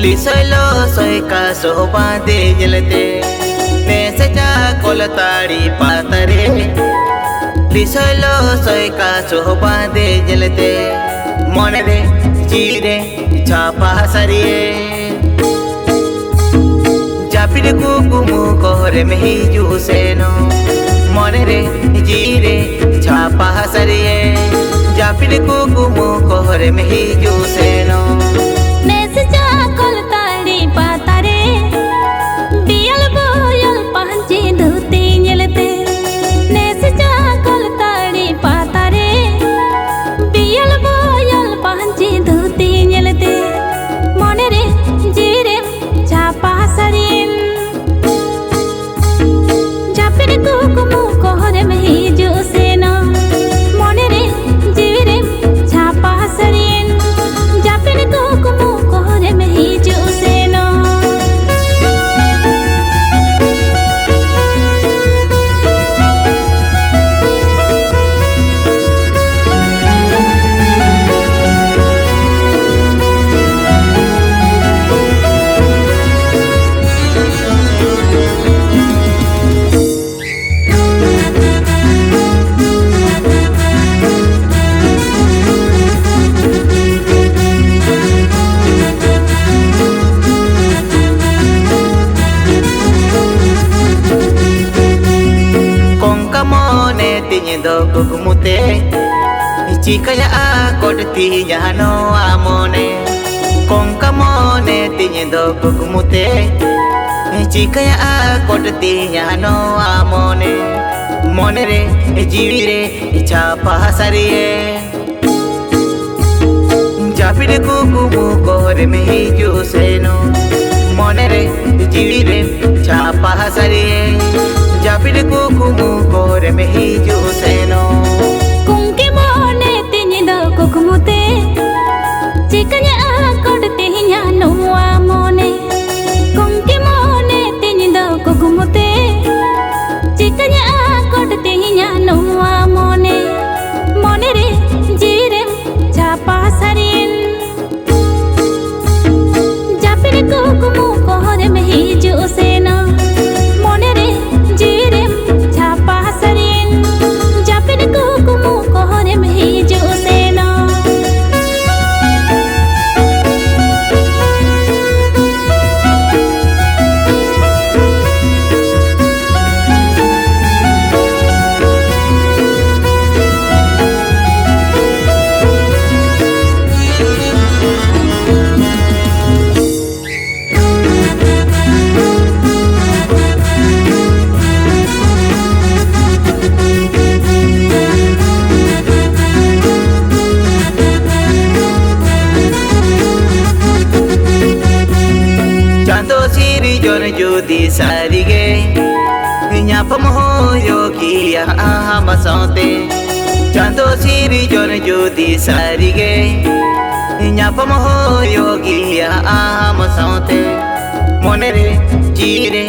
लिसलो सोय का सोबा दे जलते नेसे जा कोलताड़ी पातरे लिसलो सोय का सोबा दे जलते मन रे जीरे छापा सरिए जापिर कुकुमु कोहरे में ही जूसेनो मन रे जीरे छापा सरिए जापिर कुकुमु कोहरे में ही जूसेनो do kukumute chikaya a kodti jano amone konkamone tinye do kukumute chikaya a kodti jano amone monere jivire chapa sariye japire kukumu kore mehi juseno monere jivire chapa sariye जापिर कुकुमु कोरे में ही जूसेनो कुंके मोने तिनी दो कुकुमुते चिकन्या कोडते हिया नुआ मोने कुंके मोने तिनी दो कुकुमुते चिकन्या कोडते हिया नुआ मोने मोने रे जीरे छापा सरिन जापिर कुकुमु कोरे में ही जूसेनो jodi sarige nyapam ho yogiya amasate chando siri jodi sarige nyapam ho yogiya amasate monere jire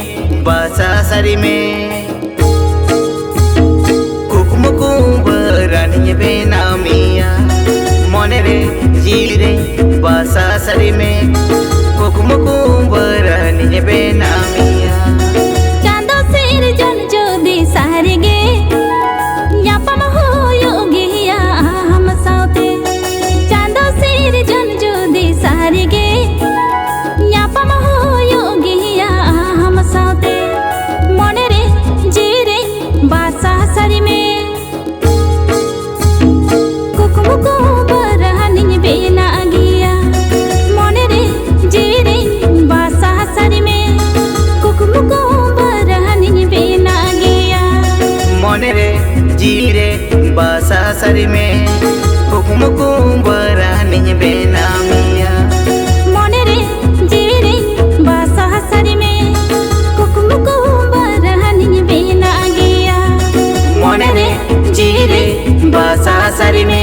basa sari me kukumuku berani benamiya monere jire basa sari me kukumuku berani benamiya chando sir jon jodi sarige nyapam ho yogiya hum saute chando sir jon jodi sarige nyapam ho yogiya hum saute monere jire basa sari me kukumuku berani benagiya monere jire basa sari me kukumuku berani benagiya monere jire basa sari me kukumuku berani benamiya monere jire basa sari me kukumuku berani benagiya monere jire basa sari me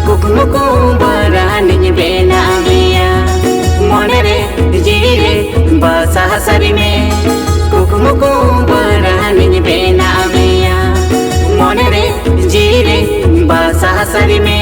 kukumuku berani benamiya monere jire basa sari me kukumuku berani benamiya monere jire basa sari me